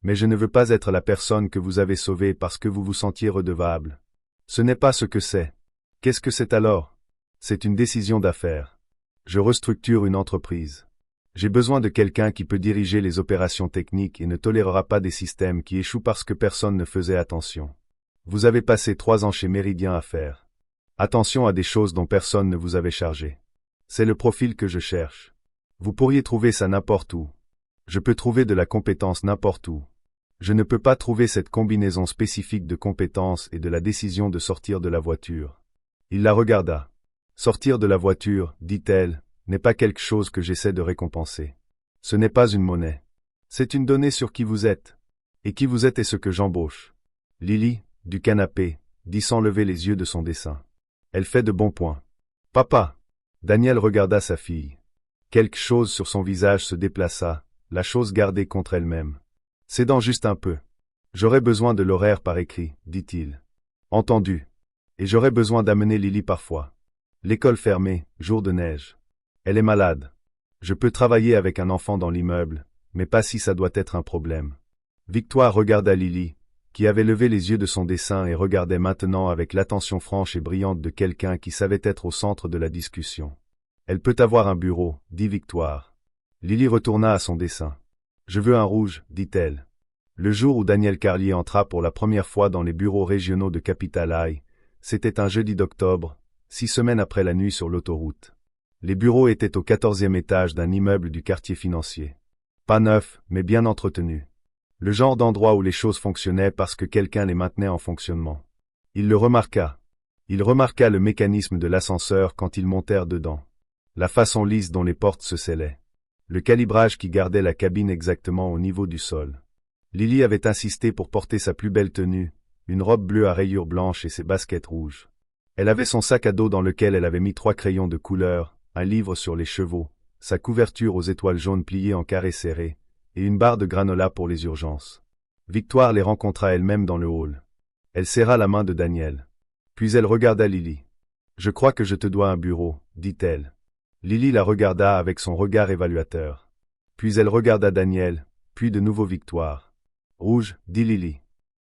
Mais je ne veux pas être la personne que vous avez sauvée parce que vous vous sentiez redevable. Ce n'est pas ce que c'est. Qu'est-ce que c'est alors? C'est une décision d'affaires. Je restructure une entreprise. J'ai besoin de quelqu'un qui peut diriger les opérations techniques et ne tolérera pas des systèmes qui échouent parce que personne ne faisait attention. Vous avez passé 3 ans chez Méridien à faire. Attention à des choses dont personne ne vous avait chargé. C'est le profil que je cherche. Vous pourriez trouver ça n'importe où. Je peux trouver de la compétence n'importe où. Je ne peux pas trouver cette combinaison spécifique de compétences et de la décision de sortir de la voiture. Il la regarda. Sortir de la voiture, dit-elle, n'est pas quelque chose que j'essaie de récompenser. Ce n'est pas une monnaie. C'est une donnée sur qui vous êtes. Et qui vous êtes est ce que j'embauche. Lily, du canapé, dit sans lever les yeux de son dessin. Elle fait de bons points. Papa! Daniel regarda sa fille. Quelque chose sur son visage se déplaça, la chose gardée contre elle-même. Cédant juste un peu. J'aurais besoin de l'horaire par écrit, dit-il. Entendu. Et j'aurais besoin d'amener Lily parfois. L'école fermée, jour de neige. Elle est malade. Je peux travailler avec un enfant dans l'immeuble, mais pas si ça doit être un problème. Victoire regarda Lily, qui avait levé les yeux de son dessin et regardait maintenant avec l'attention franche et brillante de quelqu'un qui savait être au centre de la discussion. Elle peut avoir un bureau, dit Victoire. Lily retourna à son dessin. Je veux un rouge, dit-elle. Le jour où Daniel Carlier entra pour la première fois dans les bureaux régionaux de Capital High, c'était un jeudi d'octobre, 6 semaines après la nuit sur l'autoroute. Les bureaux étaient au 14e étage d'un immeuble du quartier financier. Pas neuf, mais bien entretenu. Le genre d'endroit où les choses fonctionnaient parce que quelqu'un les maintenait en fonctionnement. Il le remarqua. Il remarqua le mécanisme de l'ascenseur quand ils montèrent dedans. La façon lisse dont les portes se scellaient. Le calibrage qui gardait la cabine exactement au niveau du sol. Lily avait insisté pour porter sa plus belle tenue, une robe bleue à rayures blanches et ses baskets rouges. Elle avait son sac à dos dans lequel elle avait mis 3 crayons de couleur, un livre sur les chevaux, sa couverture aux étoiles jaunes pliée en carré serré, et une barre de granola pour les urgences. Victoire les rencontra elle-même dans le hall. Elle serra la main de Daniel. Puis elle regarda Lily. « Je crois que je te dois un bureau, dit-elle. » Lily la regarda avec son regard évaluateur. Puis elle regarda Daniel, puis de nouveau Victoire. « Rouge, dit Lily. »«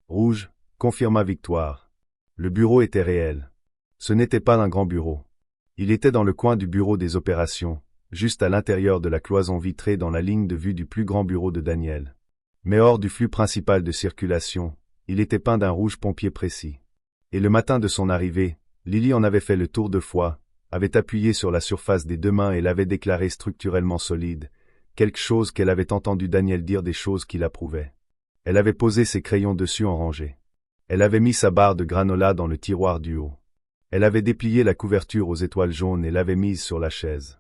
Rouge, confirma Victoire. » Le bureau était réel. Ce n'était pas un grand bureau. Il était dans le coin du bureau des opérations, juste à l'intérieur de la cloison vitrée dans la ligne de vue du plus grand bureau de Daniel. Mais hors du flux principal de circulation, il était peint d'un rouge pompier précis. Et le matin de son arrivée, Lily en avait fait le tour 2 fois, avait appuyé sur la surface des deux mains et l'avait déclaré structurellement solide, quelque chose qu'elle avait entendu Daniel dire, des choses qu'il approuvait. Elle avait posé ses crayons dessus en rangée. Elle avait mis sa barre de granola dans le tiroir du haut. Elle avait déplié la couverture aux étoiles jaunes et l'avait mise sur la chaise.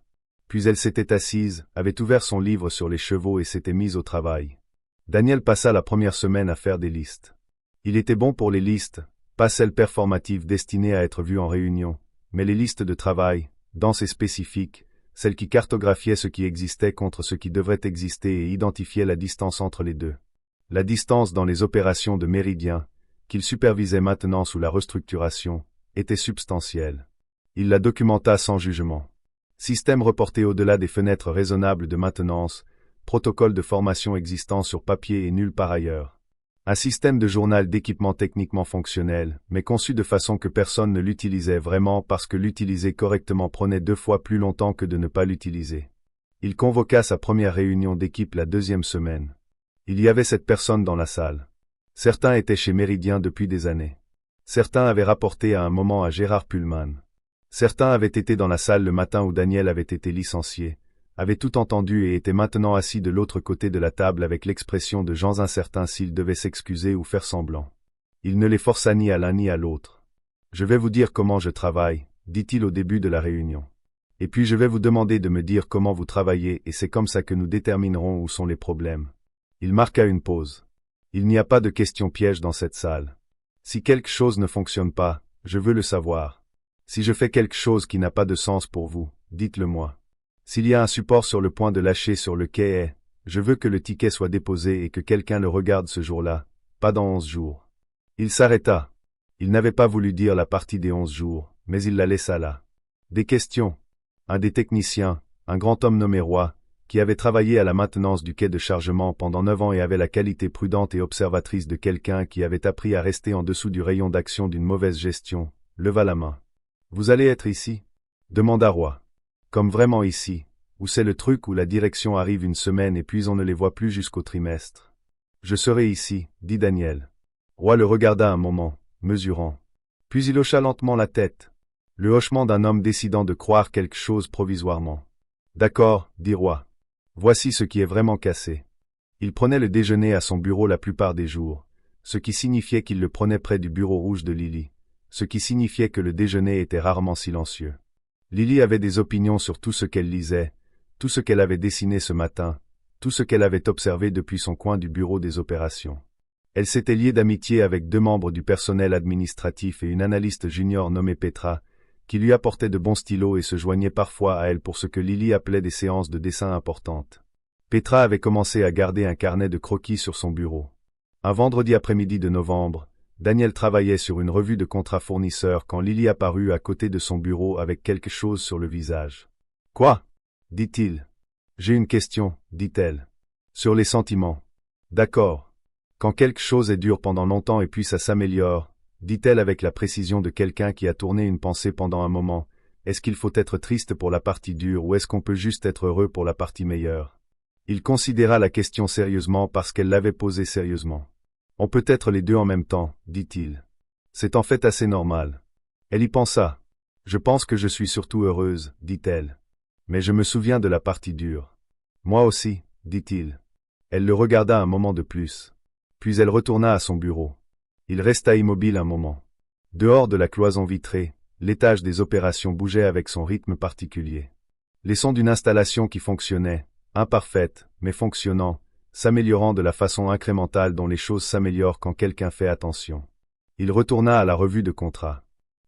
Puis elle s'était assise, avait ouvert son livre sur les chevaux et s'était mise au travail. Daniel passa la première semaine à faire des listes. Il était bon pour les listes, pas celles performatives destinées à être vues en réunion, mais les listes de travail, denses et spécifiques, celles qui cartographiaient ce qui existait contre ce qui devrait exister et identifiaient la distance entre les deux. La distance dans les opérations de méridien, qu'il supervisait maintenant sous la restructuration, était substantielle. Il la documenta sans jugement. Système reporté au-delà des fenêtres raisonnables de maintenance, protocole de formation existant sur papier et nulle part ailleurs. Un système de journal d'équipement techniquement fonctionnel, mais conçu de façon que personne ne l'utilisait vraiment parce que l'utiliser correctement prenait 2 fois plus longtemps que de ne pas l'utiliser. Il convoqua sa première réunion d'équipe la 2e semaine. Il y avait 7 personnes dans la salle. Certains étaient chez Méridien depuis des années. Certains avaient rapporté à un moment à Gérard Pullman. Certains avaient été dans la salle le matin où Daniel avait été licencié, avaient tout entendu et étaient maintenant assis de l'autre côté de la table avec l'expression de gens incertains s'ils devaient s'excuser ou faire semblant. Il ne les força ni à l'un ni à l'autre. « Je vais vous dire comment je travaille, » dit-il au début de la réunion. « Et puis je vais vous demander de me dire comment vous travaillez et c'est comme ça que nous déterminerons où sont les problèmes. » Il marqua une pause. Il n'y a pas de questions pièges dans cette salle. Si quelque chose ne fonctionne pas, je veux le savoir. Si je fais quelque chose qui n'a pas de sens pour vous, dites-le moi. S'il y a un support sur le point de lâcher sur le quai, je veux que le ticket soit déposé et que quelqu'un le regarde ce jour-là, pas dans 11 jours. Il s'arrêta. Il n'avait pas voulu dire la partie des 11 jours, mais il la laissa là. Des questions. Un des techniciens, un grand homme nommé Roy, qui avait travaillé à la maintenance du quai de chargement pendant 9 ans et avait la qualité prudente et observatrice de quelqu'un qui avait appris à rester en dessous du rayon d'action d'une mauvaise gestion, leva la main. « Vous allez être ici ?» demanda Roy. « Comme vraiment ici, où c'est le truc où la direction arrive une semaine et puis on ne les voit plus jusqu'au trimestre. »« Je serai ici, » dit Daniel. Roy le regarda un moment, mesurant. Puis il hocha lentement la tête. Le hochement d'un homme décidant de croire quelque chose provisoirement. « D'accord, » dit Roy. « Voici ce qui est vraiment cassé. » Il prenait le déjeuner à son bureau la plupart des jours, ce qui signifiait qu'il le prenait près du bureau rouge de Lily, ce qui signifiait que le déjeuner était rarement silencieux. Lily avait des opinions sur tout ce qu'elle lisait, tout ce qu'elle avait dessiné ce matin, tout ce qu'elle avait observé depuis son coin du bureau des opérations. Elle s'était liée d'amitié avec 2 membres du personnel administratif et une analyste junior nommée Petra, qui lui apportait de bons stylos et se joignait parfois à elle pour ce que Lily appelait des séances de dessin importantes. Petra avait commencé à garder un carnet de croquis sur son bureau. Un vendredi après-midi de novembre, Daniel travaillait sur une revue de contrat fournisseur quand Lily apparut à côté de son bureau avec quelque chose sur le visage. « Quoi ?» dit-il. « J'ai une question, » dit-elle. « Sur les sentiments. »« D'accord. Quand quelque chose est dur pendant longtemps et puis ça s'améliore, » dit-elle avec la précision de quelqu'un qui a tourné une pensée pendant un moment, « est-ce qu'il faut être triste pour la partie dure ou est-ce qu'on peut juste être heureux pour la partie meilleure ?» Il considéra la question sérieusement parce qu'elle l'avait posée sérieusement. « On peut être les deux en même temps, » dit-il. « C'est en fait assez normal. » Elle y pensa. « Je pense que je suis surtout heureuse, » dit-elle. « Mais je me souviens de la partie dure. »« Moi aussi, » dit-il. Elle le regarda un moment de plus. Puis elle retourna à son bureau. Il resta immobile un moment. Dehors de la cloison vitrée, l'étage des opérations bougeait avec son rythme particulier. Les sons d'une installation qui fonctionnait, imparfaite, mais fonctionnant, s'améliorant de la façon incrémentale dont les choses s'améliorent quand quelqu'un fait attention. Il retourna à la revue de contrat.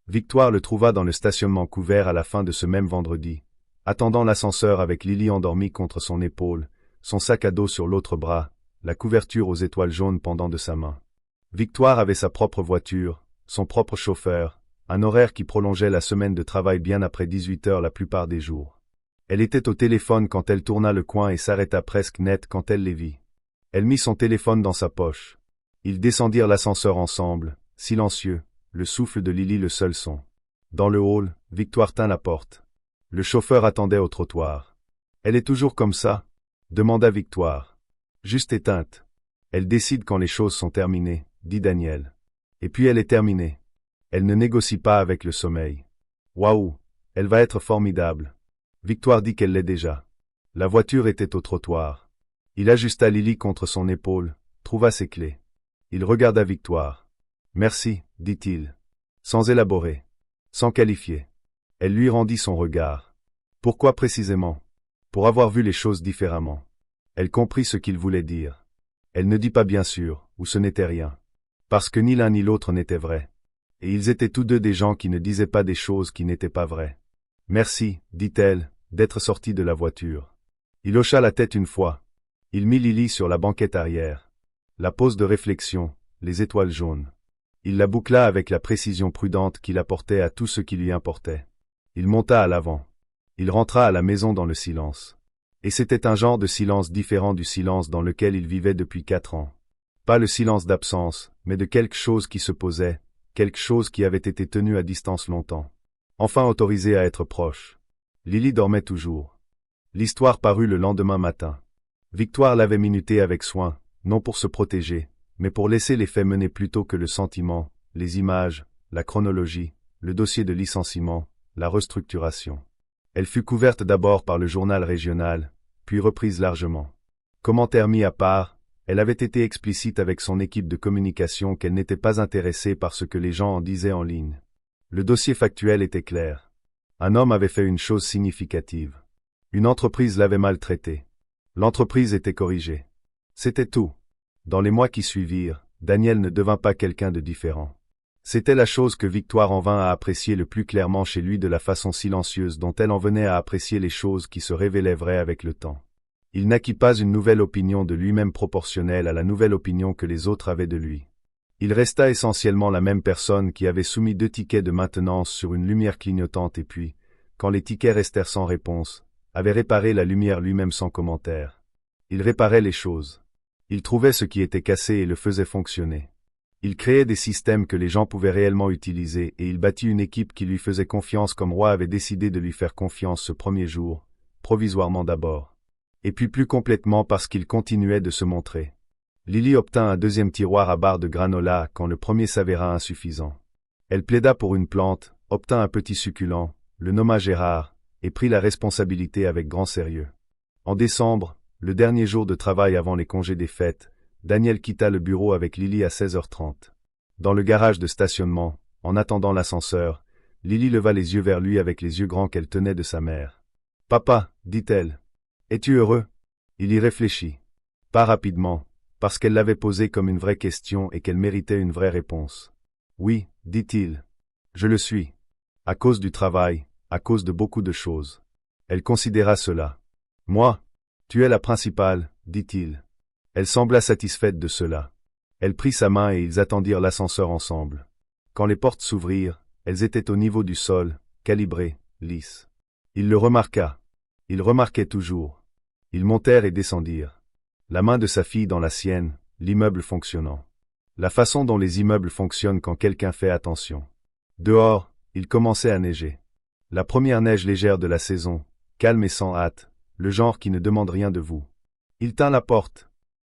Victoire le trouva dans le stationnement couvert à la fin de ce même vendredi, attendant l'ascenseur avec Lily endormie contre son épaule, son sac à dos sur l'autre bras, la couverture aux étoiles jaunes pendant de sa main. Victoire avait sa propre voiture, son propre chauffeur, un horaire qui prolongeait la semaine de travail bien après 18 heures la plupart des jours. Elle était au téléphone quand elle tourna le coin et s'arrêta presque net quand elle les vit. Elle mit son téléphone dans sa poche. Ils descendirent l'ascenseur ensemble, silencieux, le souffle de Lily le seul son. Dans le hall, Victoire tint la porte. Le chauffeur attendait au trottoir. « Elle est toujours comme ça ?» demanda Victoire. « Juste éteinte. Elle décide quand les choses sont terminées, » dit Daniel. « Et puis elle est terminée. Elle ne négocie pas avec le sommeil. » « Waouh !» Elle va être formidable. Victoire dit qu'elle l'est déjà. La voiture était au trottoir. Il ajusta Lily contre son épaule, trouva ses clés. Il regarda Victoire. Merci, dit-il. Sans élaborer. Sans qualifier. Elle lui rendit son regard. Pourquoi précisément? Pour avoir vu les choses différemment. Elle comprit ce qu'il voulait dire. Elle ne dit pas bien sûr, ou ce n'était rien. Parce que ni l'un ni l'autre n'était vrai. Et ils étaient tous deux des gens qui ne disaient pas des choses qui n'étaient pas vraies. Merci, dit-elle, d'être sorti de la voiture. Il hocha la tête une fois. Il mit Lily sur la banquette arrière. La pose de réflexion, les étoiles jaunes. Il la boucla avec la précision prudente qu'il apportait à tout ce qui lui importait. Il monta à l'avant. Il rentra à la maison dans le silence. Et c'était un genre de silence différent du silence dans lequel il vivait depuis 4 ans. Pas le silence d'absence, mais de quelque chose qui se posait, quelque chose qui avait été tenu à distance longtemps. Enfin autorisé à être proche. Lily dormait toujours. L'histoire parut le lendemain matin. Victoire l'avait minutée avec soin, non pour se protéger, mais pour laisser les faits mener plutôt que le sentiment, les images, la chronologie, le dossier de licenciement, la restructuration. Elle fut couverte d'abord par le journal régional, puis reprise largement. Commentaire mis à part, elle avait été explicite avec son équipe de communication qu'elle n'était pas intéressée par ce que les gens en disaient en ligne. Le dossier factuel était clair. Un homme avait fait une chose significative. Une entreprise l'avait maltraité. L'entreprise était corrigée. C'était tout. Dans les mois qui suivirent, Daniel ne devint pas quelqu'un de différent. C'était la chose que Victoire en vint à apprécier le plus clairement chez lui de la façon silencieuse dont elle en venait à apprécier les choses qui se révélaient vraies avec le temps. Il n'acquit pas une nouvelle opinion de lui-même proportionnelle à la nouvelle opinion que les autres avaient de lui. Il resta essentiellement la même personne qui avait soumis 2 tickets de maintenance sur une lumière clignotante et puis, quand les tickets restèrent sans réponse, avait réparé la lumière lui-même sans commentaire. Il réparait les choses. Il trouvait ce qui était cassé et le faisait fonctionner. Il créait des systèmes que les gens pouvaient réellement utiliser et il bâtit une équipe qui lui faisait confiance comme Roy avait décidé de lui faire confiance ce premier jour, provisoirement d'abord. Et puis plus complètement parce qu'il continuait de se montrer. Lily obtint un 2e tiroir à barres de granola quand le premier s'avéra insuffisant. Elle plaida pour une plante, obtint un petit succulent, le nomma Gérard, et prit la responsabilité avec grand sérieux. En décembre, le dernier jour de travail avant les congés des fêtes, Daniel quitta le bureau avec Lily à 16h30. Dans le garage de stationnement, en attendant l'ascenseur, Lily leva les yeux vers lui avec les yeux grands qu'elle tenait de sa mère. « Papa, dit-elle, es-tu heureux ?» Il y réfléchit. Pas rapidement, parce qu'elle l'avait posée comme une vraie question et qu'elle méritait une vraie réponse. « Oui, dit-il. Je le suis. À cause du travail, à cause de beaucoup de choses. » Elle considéra cela. « Moi, tu es la principale, dit-il. » Elle sembla satisfaite de cela. Elle prit sa main et ils attendirent l'ascenseur ensemble. Quand les portes s'ouvrirent, elles étaient au niveau du sol, calibrées, lisses. Il le remarqua. Il remarquait toujours. Ils montèrent et descendirent. La main de sa fille dans la sienne, l'immeuble fonctionnant. La façon dont les immeubles fonctionnent quand quelqu'un fait attention. Dehors, il commençait à neiger. La première neige légère de la saison, calme et sans hâte, le genre qui ne demande rien de vous. Il tint la porte.